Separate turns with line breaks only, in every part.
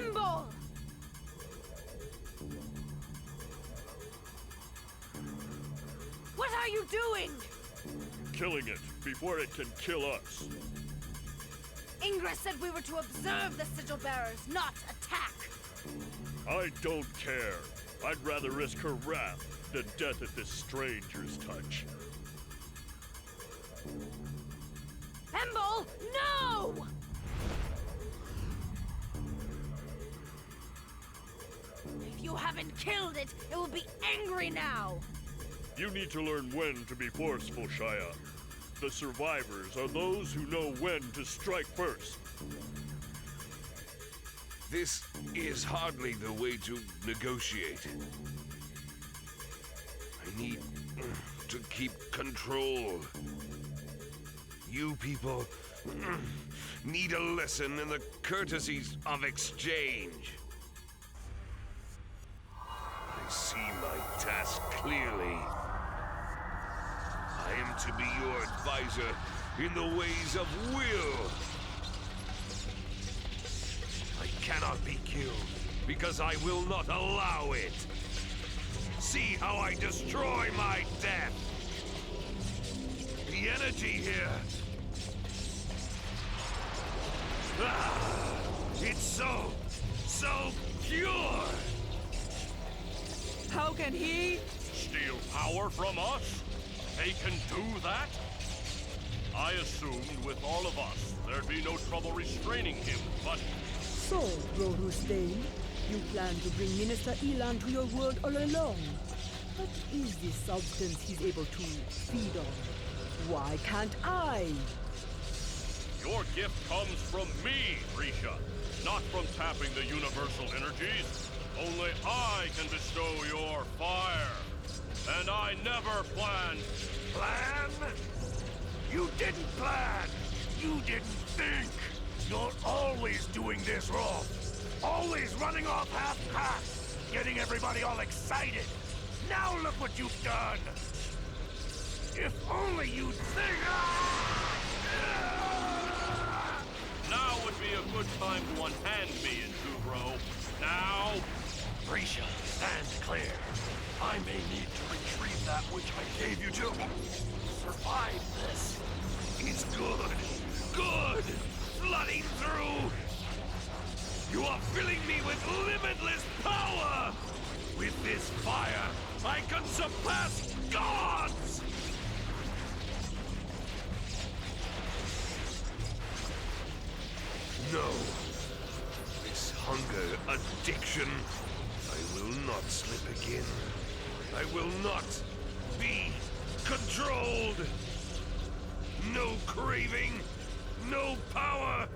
Assemble! What are you doing?
Killing it before it can kill us.
Ingra said we were to observe the sigil bearers, not attack.
I don't care. I'd rather risk her wrath than death at this stranger's touch.
Embol, no! If you haven't killed it, it will be angry now.
You need to learn when to be forceful, Shia. The survivors are those who know when to strike first.
This is hardly the way to negotiate. I need to keep control. You people need a lesson in the courtesies of exchange. I see my task clearly. I am to be your advisor in the ways of will. I cannot be killed because I will not allow it. See how I destroy my death. The energy here. It's so pure.
How can he?
Steal power from us? They can do that? I assumed with all of us, there'd be no trouble restraining him, but...
So, Rohustain, you plan to bring Minister Ilahn to your world all along. What is this substance he's able to feed on? Why can't I?
Your gift comes from me, Risha, not from tapping the universal energies. Only I can bestow your fire. And I never planned.
Plan? You didn't plan. You didn't think. You're always doing this wrong. Always running off half-cocked, getting everybody all excited. Now look what you've done. If only you'd think.
Now would be a good time to unhand me, Indugro. Now.
Risha, stand clear. I may need to retrieve that which I gave you to survive this. It's good. Good. Flooding through. You are filling me with limitless power. With this fire, I can surpass gods. No. This hunger addiction. I will not slip again. I will not be controlled. No craving, no power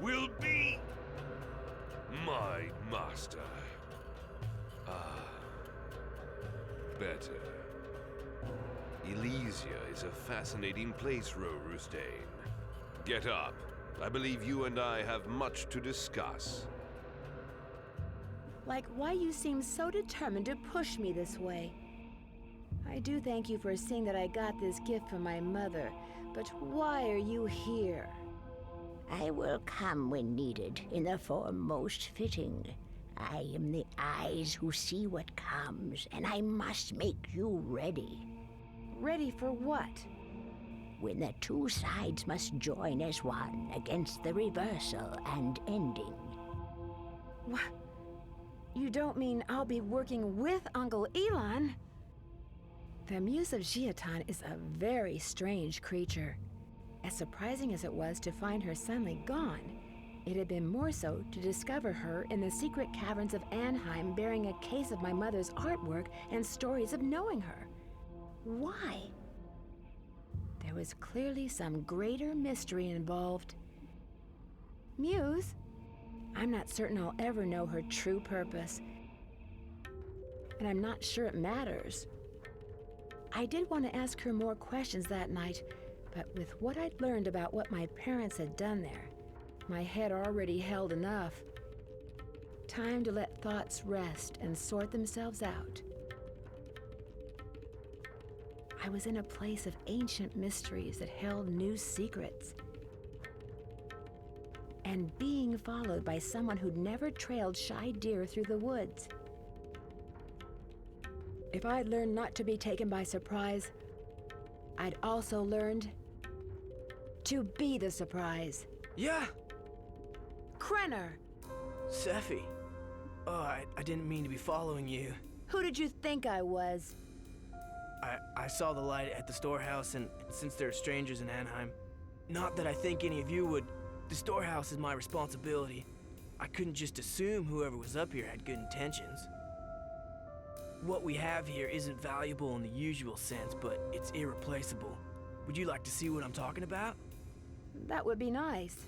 will be my master. Better. Elysia is a fascinating place, Rohustain. Get up. I believe you and I have much to discuss.
Like why you seem so determined to push me this way. I do thank you for seeing that I got this gift from my mother, but why are you here?
I will come when needed, in the form most fitting. I am the eyes who see what comes, and I must make you ready.
Ready for what?
When the two sides must join as one against the reversal and ending.
What? You don't mean I'll be working with Uncle Ilahn? The Muse of Jiatan is a very strange creature. As surprising as it was to find her suddenly gone, it had been more so to discover her in the secret caverns of Anheim bearing a case of my mother's artwork and stories of knowing her. Why? There was clearly some greater mystery involved. Muse? I'm not certain I'll ever know her true purpose. And I'm not sure it matters. I did want to ask her more questions that night, but with what I'd learned about what my parents had done there, my head already held enough. Time to let thoughts rest and sort themselves out. I was in a place of ancient mysteries that held new secrets. and being followed by someone who'd never trailed shy deer through the woods. If I'd learned not to be taken by surprise, I'd also learned to be the surprise.
Yeah,
Krenner!
Sephie. Oh, I didn't mean to be following you.
Who did you think I was?
I saw the light at the storehouse, and since there are strangers in Anaheim, not that I think any of you would, the storehouse is my responsibility. I couldn't just assume whoever was up here had good intentions. What we have here isn't valuable in the usual sense, but it's irreplaceable. Would you like to see what I'm talking about?
That would be nice.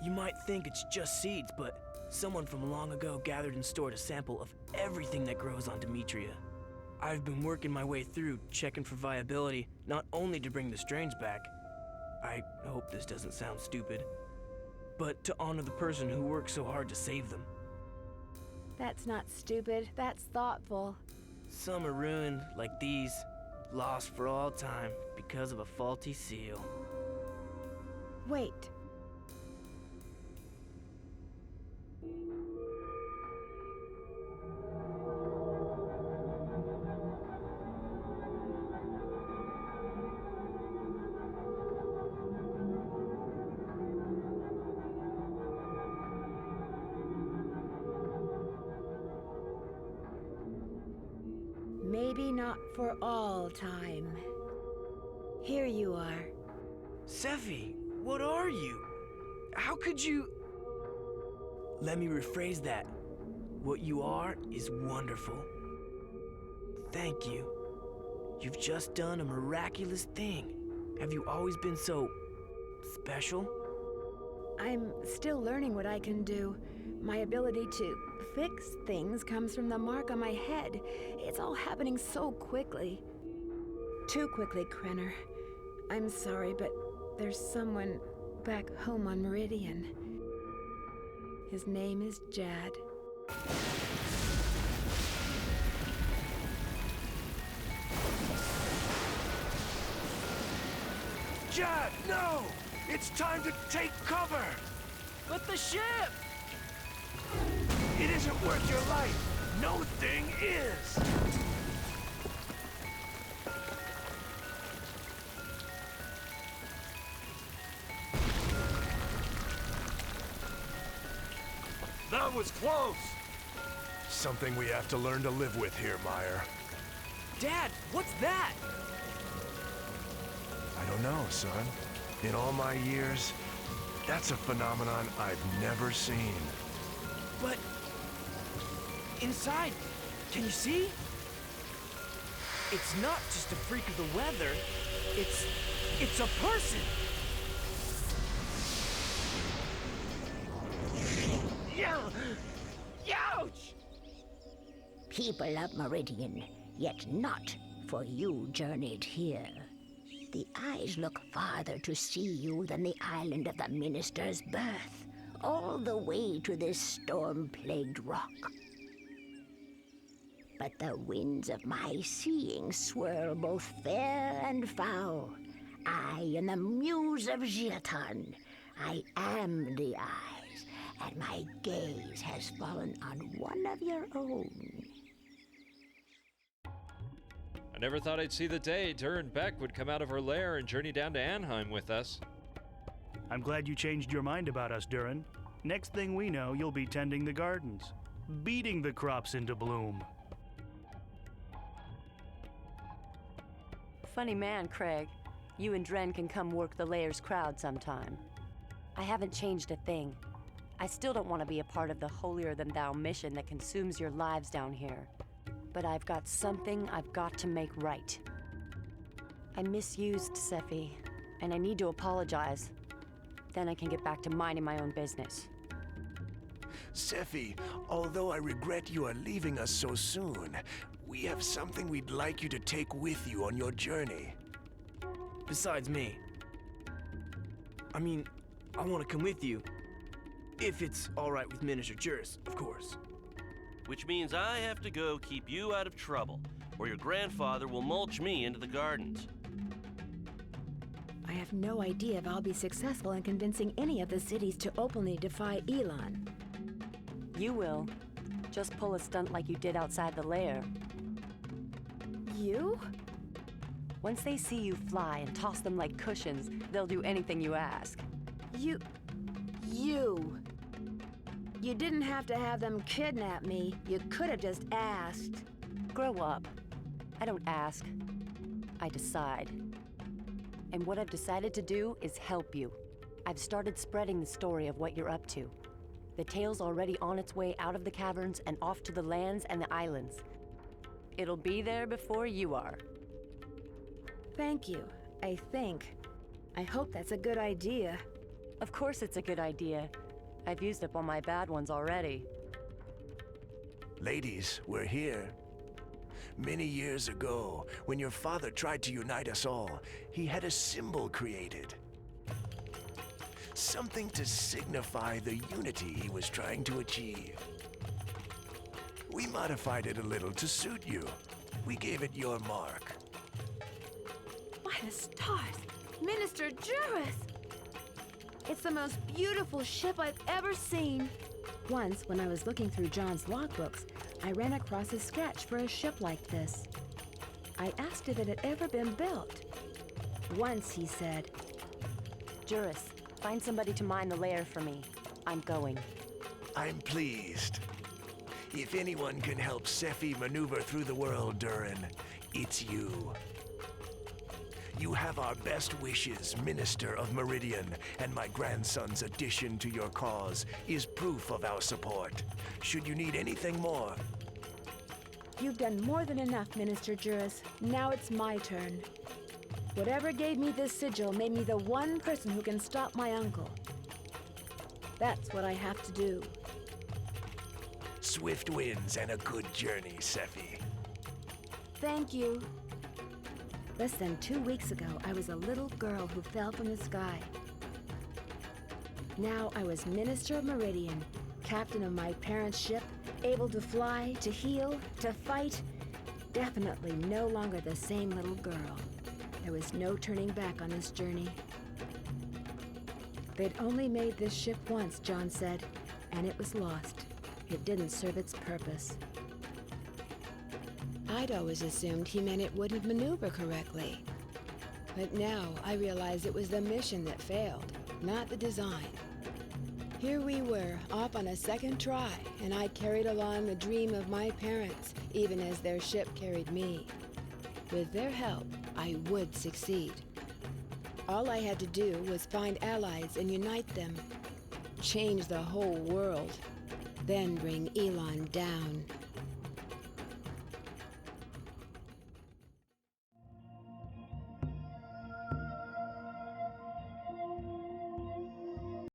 You might think it's just seeds, but someone from long ago gathered and stored a sample of everything that grows on Demetria. I've been working my way through, checking for viability, not only to bring the strange back, I hope this doesn't sound stupid, but to honor the person who worked so hard to save them.
That's not stupid, that's thoughtful.
Some are ruined, like these, lost for all time because of a faulty seal.
Wait. Maybe not for all time. Here you are.
Sephie, what are you? How could you... Let me rephrase that. What you are is wonderful. Thank you. You've just done a miraculous thing. Have you always been so... special?
I'm still learning what I can do. My ability to fix things comes from the mark on my head. It's all happening so quickly. Too quickly, Krenner. I'm sorry, but there's someone back home on Meridian. His name is Jad.
Jad, no! It's time to take cover!
But the ship!
It isn't worth your life. No thing is. That was close. Something we have to learn to live with here, Meyer.
Dad, what's that?
I don't know, son. In all my years, that's a phenomenon I've never seen.
But... inside, can you see? It's not just a freak of the weather. It's a person! Ouch!
People of Meridian, yet not for you journeyed here. The eyes look farther to see you than the island of the minister's birth, all the way to this storm-plagued rock. But the winds of my seeing swirl both fair and foul. I am the muse of Giatan. I am the eyes, and my gaze has fallen on one of your own.
I never thought I'd see the day Durin Beck would come out of her lair and journey down to Anaheim with us.
I'm glad you changed your mind about us, Durin. Next thing we know, you'll be tending the gardens, beating the crops into bloom.
Funny man, Craig. You and Dren can come work the Layer's crowd sometime. I haven't changed a thing. I still don't want to be a part of the holier-than-thou mission that consumes your lives down here. But I've got something I've got to make right. I misused Sephie, and I need to apologize. Then I can get back to minding my own business.
Sephie, although I regret you are leaving us so soon, we have something we'd like you to take with you on your journey.
Besides me. I mean, I want to come with you. If it's all right with Minister Juris, of course.
Which means I have to go keep you out of trouble, or your grandfather will mulch me into the gardens.
I have no idea if I'll be successful in convincing any of the cities to openly defy Ilahn.
You will. Just pull a stunt like you did outside the lair.
You?
Once they see you fly and toss them like cushions, they'll do anything you ask.
You didn't have to have them kidnap me. You could have just asked.
Grow up. I don't ask. I decide. And what I've decided to do is help you. I've started spreading the story of what you're up to. The tale's already on its way out of the caverns and off to the lands and the islands. It'll be there before you are.
Thank you, I think. I hope that's a good idea.
Of course it's a good idea. I've used up all my bad ones already.
Ladies, we're here. Many years ago, when your father tried to unite us all, he had a symbol created. Something to signify the unity he was trying to achieve. We modified it a little to suit you. We gave it your mark.
By the stars! Minister Juris! It's the most beautiful ship I've ever seen. Once, when I was looking through John's logbooks, I ran across a sketch for a ship like this. I asked if it had ever been built. Once, he said,
Juris, find somebody to mine the lair for me. I'm going.
I'm pleased. If anyone can help Sephie maneuver through the world, Durin, it's you. You have our best wishes, Minister of Meridian, and my grandson's addition to your cause is proof of our support. Should you need anything more?
You've done more than enough, Minister Juris. Now it's my turn. Whatever gave me this sigil made me the one person who can stop my uncle. That's what I have to do.
Swift winds and a good journey, Sephie.
Thank you. Less than 2 weeks ago, I was a little girl who fell from the sky. Now I was Minister of Meridian, captain of my parents' ship, able to fly, to heal, to fight. Definitely no longer the same little girl. There was no turning back on this journey. They'd only made this ship once, John said, and it was lost. It didn't serve its purpose. I'd always assumed he meant it wouldn't maneuver correctly. But now I realize it was the mission that failed, not the design. Here we were, off on a second try, and I carried along the dream of my parents, even as their ship carried me. With their help, I would succeed. All I had to do was find allies and unite them. Change the whole world. Then bring Ilahn down.